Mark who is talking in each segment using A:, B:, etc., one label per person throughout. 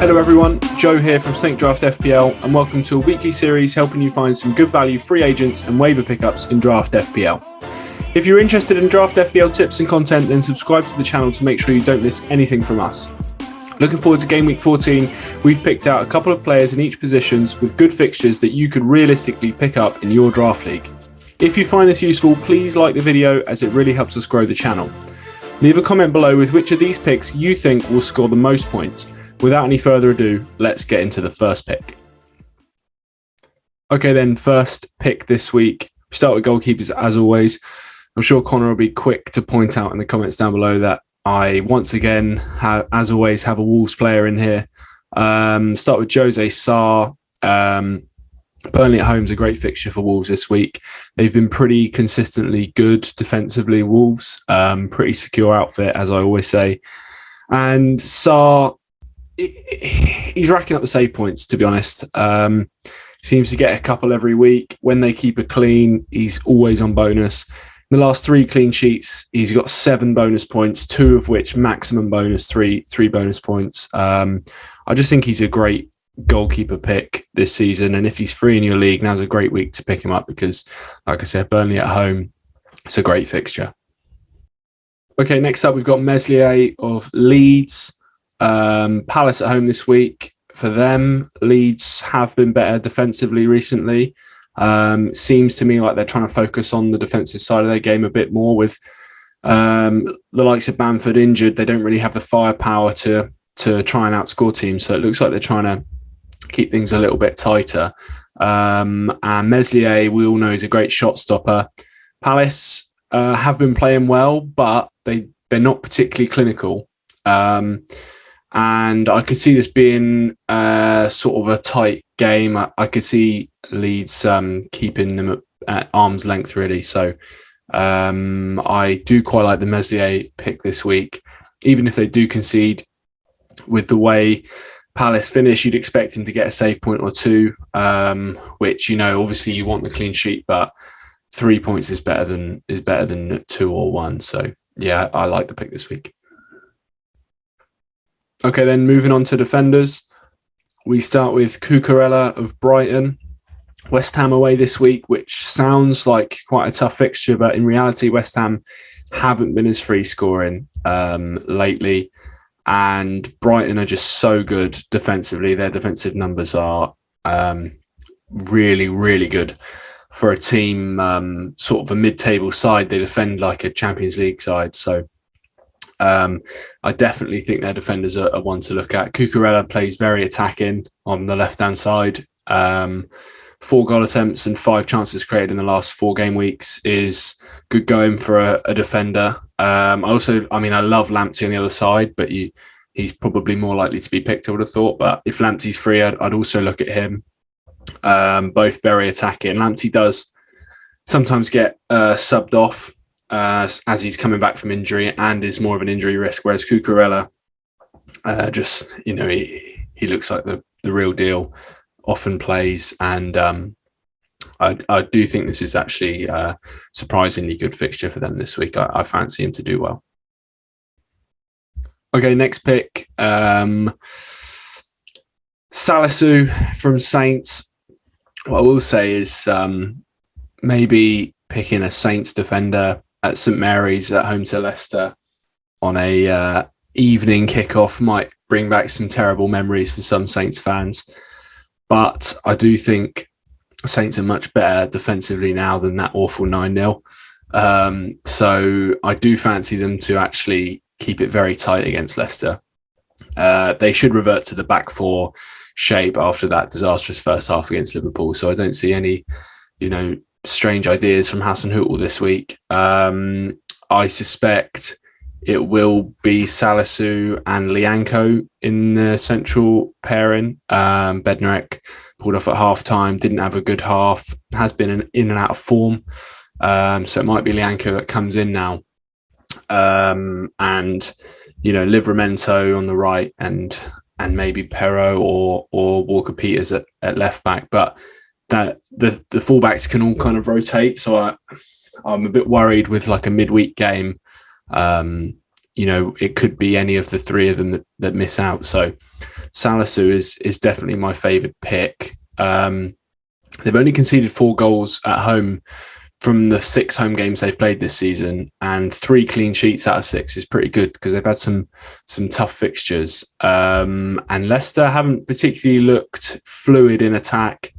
A: Hello everyone, Joe here from FPL Draft FPL, and welcome to a weekly series helping you find some good value free agents and waiver pickups in Draft FPL. If you're interested in Draft FPL tips and content, then subscribe to the channel to make sure you don't miss anything from us. Looking forward to Game Week 14, we've picked out a couple of players in each positions with good fixtures that you could realistically pick up in your draft league. If you find this useful, please like the video as it really helps us grow the channel. Leave a comment below with which of these picks you think will score the most points. Without any further ado, let's get into the first pick. Okay then, first pick this week. We start with goalkeepers as always. I'm sure Connor will be quick to point out in the comments down below that I once again, as always, have a Wolves player in here. Start with Jose Sarr. Burnley at home is a great fixture for Wolves this week. They've been pretty consistently good defensively, Wolves. Pretty secure outfit, as I always say. And Sarr, he's racking up the save points, to be honest. Seems to get a couple every week. When they keep it clean, he's always on bonus. In the last 3 clean sheets, he's got 7 bonus points, 2 of which maximum bonus, 3 bonus points. I just think he's a great goalkeeper pick this season. And if he's free in your league, now's a great week to pick him up because, like I said, Burnley at home, it's a great fixture. Okay, next up, we've got Meslier of Leeds. Palace at home this week. For them, Leeds have been better defensively recently. Seems to me like they're trying to focus on the defensive side of their game a bit more. With the likes of Bamford injured, they don't really have the firepower to try and outscore teams. So it looks like they're trying to keep things a little bit tighter. And Meslier, we all know, is a great shot stopper. Palace have been playing well, but they're not particularly clinical. And I could see this being sort of a tight game. I could see Leeds keeping them at arm's length, really. So I do quite like the Meslier pick this week. Even if they do concede, with the way Palace finish, you'd expect him to get a save point or 2, which, you know, obviously you want the clean sheet, but 3 points is better than 2 or 1. So yeah, I like the pick this week. Okay, then moving on to defenders. We start with Cucurella of Brighton. West Ham away this week, which sounds like quite a tough fixture, but in reality, West Ham haven't been as free scoring lately. And Brighton are just so good defensively. Their defensive numbers are really, really good. For a team, sort of a mid-table side, they defend like a Champions League side. So I definitely think their defenders are one to look at. Cucurella plays very attacking on the left-hand side. 4 goal attempts and 5 chances created in the last 4 game weeks is good going for a defender. I love Lamptey on the other side, but he's probably more likely to be picked, I would have thought. But if Lamptey's free, I'd also look at him. Both very attacking. Lamptey does sometimes get subbed off as he's coming back from injury and is more of an injury risk, whereas Cucurella just, you know, he looks like the real deal, often plays, and I do think this is actually a surprisingly good fixture for them this week. I fancy him to do well. Okay, next pick, Salisu from Saints. What I will say is maybe picking a Saints defender at St Mary's at home to Leicester on a evening kickoff might bring back some terrible memories for some Saints fans. But I do think Saints are much better defensively now than that awful 9-0. So I do fancy them to actually keep it very tight against Leicester. They should revert to the back 4 shape after that disastrous first half against Liverpool. So I don't see any, you know, strange ideas from Hasenhüttl this week. I suspect it will be Salisu and Lianco in the central pairing. Bednarek pulled off at half-time, didn't have a good half, has been in and out of form. So it might be Lianco that comes in now. And, you know, Livramento on the right and maybe Perro or Walker-Peters at left-back. But that the fullbacks can all kind of rotate. So I'm a bit worried with like a midweek game it could be any of the three of them that miss out. So Salisu is definitely my favourite pick. They've only conceded 4 goals at home from the 6 home games they've played this season, and 3 clean sheets out of 6 is pretty good because they've had some tough fixtures. And Leicester haven't particularly looked fluid in attack.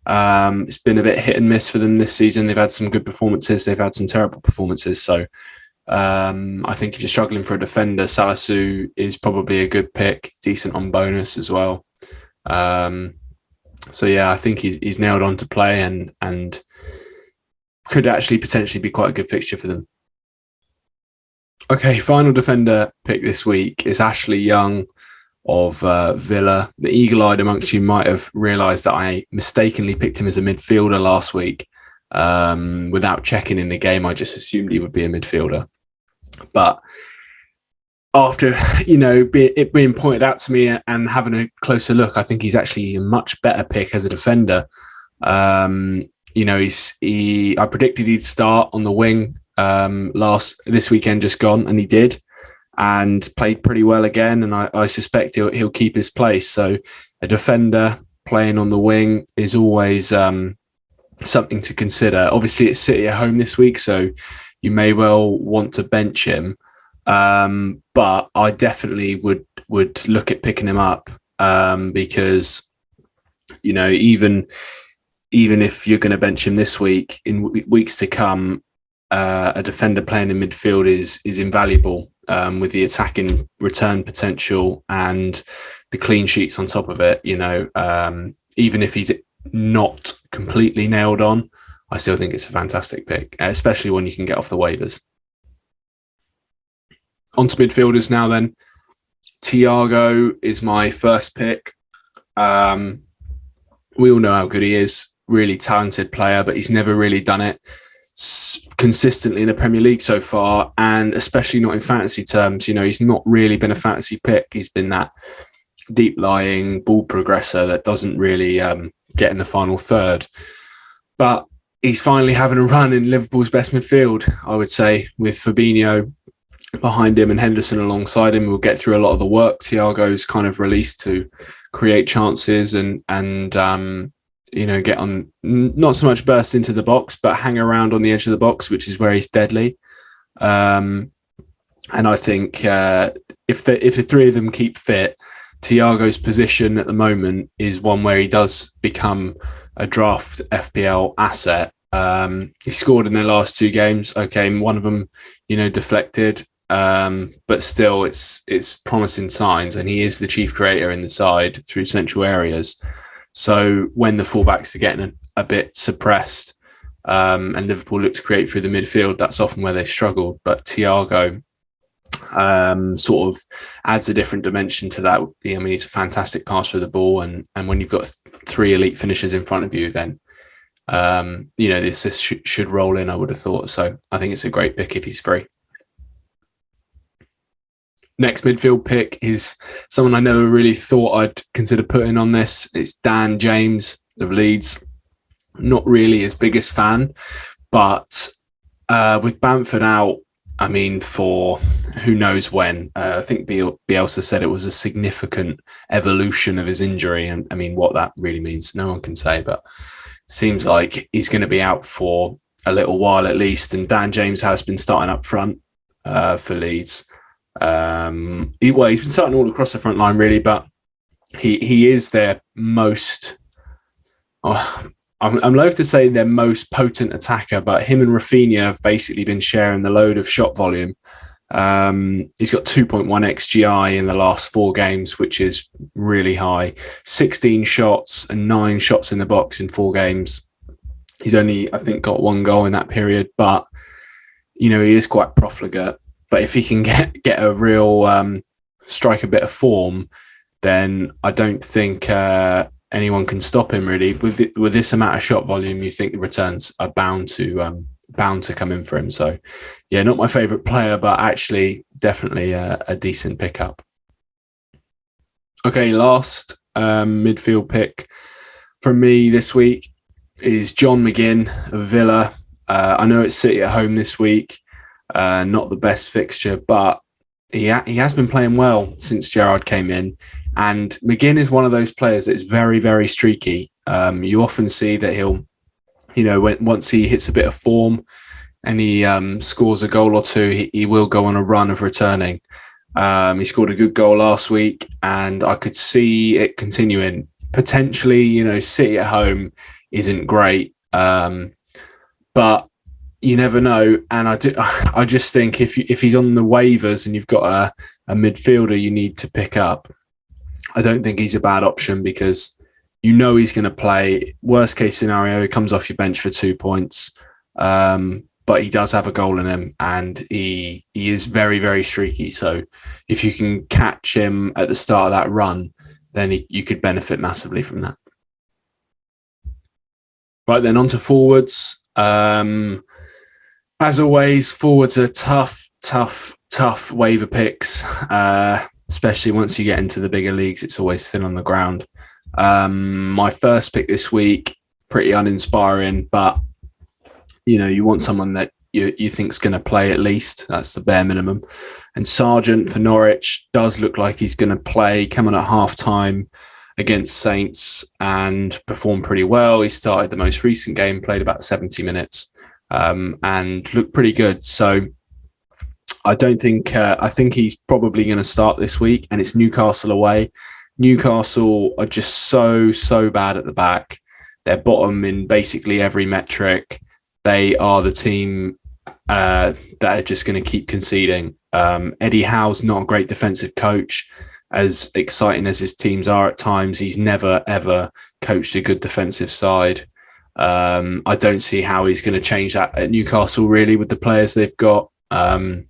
A: It's been a bit hit and miss for them this season. They've had some good performances. They've had some terrible performances. So I think if you're struggling for a defender, Salisu is probably a good pick. Decent on bonus as well. So yeah, I think he's nailed on to play and could actually potentially be quite a good fixture for them. Okay, final defender pick this week is Ashley Young of Villa. The eagle-eyed amongst you might have realised that I mistakenly picked him as a midfielder last week. Without checking in the game, I just assumed he would be a midfielder. But after it being pointed out to me and having a closer look, I think he's actually a much better pick as a defender. I predicted he'd start on the wing this weekend just gone, and he did, and played pretty well again. And I suspect he'll keep his place. So a defender playing on the wing is always something to consider. Obviously, it's City at home this week, so you may well want to bench him. But I definitely would look at picking him up because even if you're going to bench him this week, in weeks to come, a defender playing in midfield is invaluable with the attacking return potential and the clean sheets on top of it. Even if he's not completely nailed on, I still think it's a fantastic pick, especially when you can get off the waivers. On to midfielders now then. Thiago is my first pick. We all know how good he is. Really talented player, but he's never really done it consistently in the Premier League so far, and especially not in fantasy terms. He's not really been a fantasy pick. He's been that deep-lying ball progressor that doesn't really get in the final third. But he's finally having a run in Liverpool's best midfield, I would say, with Fabinho behind him and Henderson alongside him. We'll get through a lot of the work Thiago's kind of released to create chances and get on, not so much burst into the box, but hang around on the edge of the box, which is where he's deadly. And I think if the three of them keep fit, Thiago's position at the moment is one where he does become a draft FPL asset. He scored in their last 2 games. Okay, one of them, deflected. But still, it's promising signs, and he is the chief creator in the side through central areas. So when the fullbacks are getting a bit suppressed, and Liverpool look to create through the midfield, that's often where they struggled. But Thiago sort of adds a different dimension to that. He's a fantastic passer of the ball, and when you've got 3 elite finishers in front of you, then this should roll in, I would have thought. So I think it's a great pick if he's free. Next midfield pick is someone I never really thought I'd consider putting on this. It's Dan James of Leeds. Not really his biggest fan, but with Bamford out, for who knows when. I think Bielsa said it was a significant evolution of his injury, and what that really means, no one can say, but seems like he's going to be out for a little while at least. And Dan James has been starting up front for Leeds. He's been starting all across the front line really, but he is their most I'm loath to say their most potent attacker, but him and Rafinha have basically been sharing the load of shot volume. He's got 2.1 XGI in the last 4 games, which is really high. 16 shots and 9 shots in the box in 4 games. He's only, I think, got 1 goal in that period, but he is quite profligate. But if he can get a real strike a bit of form, then I don't think anyone can stop him really. With this amount of shot volume, you think the returns are bound to come in for him. So, yeah, not my favourite player, but actually definitely a decent pickup. Okay, last midfield pick from me this week is John McGinn of Villa. I know it's City at home this week. Not the best fixture, but he has been playing well since Gerrard came in, and McGinn is one of those players that's very, very streaky. You often see that he'll, once he hits a bit of form and he scores a goal or two, he will go on a run of returning. He scored a good goal last week, and I could see it continuing. Potentially, City at home isn't great, but you never know. And I just think if he's on the waivers and you've got a midfielder you need to pick up, I don't think he's a bad option, because he's going to play. Worst case scenario, he comes off your bench for 2 points, but he does have a goal in him, and he is very, very streaky. So if you can catch him at the start of that run, then you could benefit massively from that. Right, then on to forwards. As always, forwards are tough waiver picks, especially once you get into the bigger leagues. It's always thin on the ground. My first pick this week, pretty uninspiring, but you want someone that you think's going to play at least. That's the bare minimum. And Sargent for Norwich does look like he's going to play. Come on at half-time against Saints and performed pretty well. He started the most recent game, played about 70 minutes, and looked pretty good. So I think he's probably going to start this week, and it's Newcastle away. Newcastle are just so bad at the back. They're bottom in basically every metric. They are the team that are just going to keep conceding. Eddie Howe's not a great defensive coach. As exciting as his teams are at times, he's never, ever coached a good defensive side. I don't see how he's going to change that at Newcastle, really, with the players they've got. And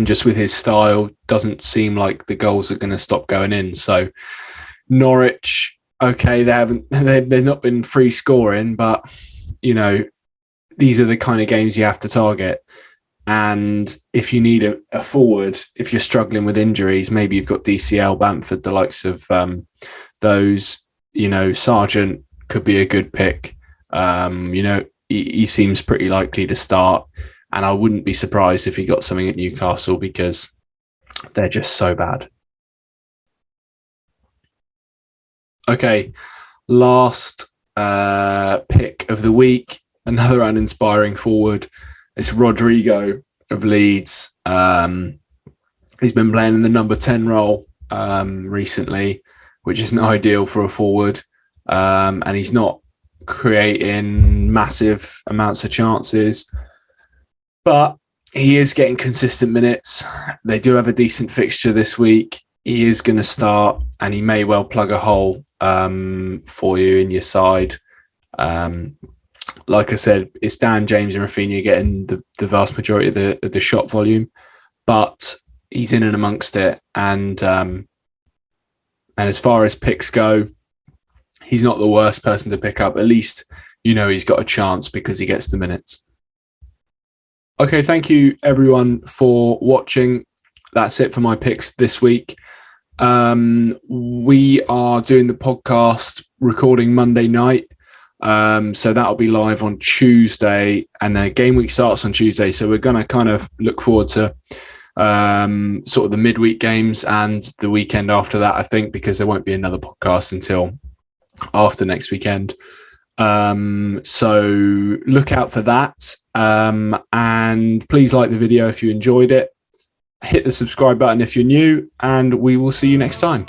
A: just with his style, doesn't seem like the goals are going to stop going in. So Norwich, okay, they've not been free scoring, but these are the kind of games you have to target. And if you need a forward, if you're struggling with injuries, maybe you've got DCL, Bamford, the likes of those. Sargent could be a good pick. He seems pretty likely to start, and I wouldn't be surprised if he got something at Newcastle, because they're just so bad. Okay, last pick of the week, another uninspiring forward. It's Rodrigo of Leeds. He's been playing in the number 10 role recently, which isn't ideal for a forward. And he's not creating massive amounts of chances, but he is getting consistent minutes. They do have a decent fixture this week. He is going to start, and he may well plug a hole for you in your side. Like I said, it's Dan James and Rafinha getting the vast majority of the shot volume, but he's in and amongst it. And as far as picks go, he's not the worst person to pick up. At least, he's got a chance because he gets the minutes. Okay, thank you everyone for watching. That's it for my picks this week. We are doing the podcast recording Monday night. So that'll be live on Tuesday, and the game week starts on Tuesday. So we're going to kind of look forward to sort of the midweek games and the weekend after that, I think, because there won't be another podcast until after next weekend. So look out for that. And please like the video if you enjoyed it. Hit the subscribe button if you're new, and we will see you next time.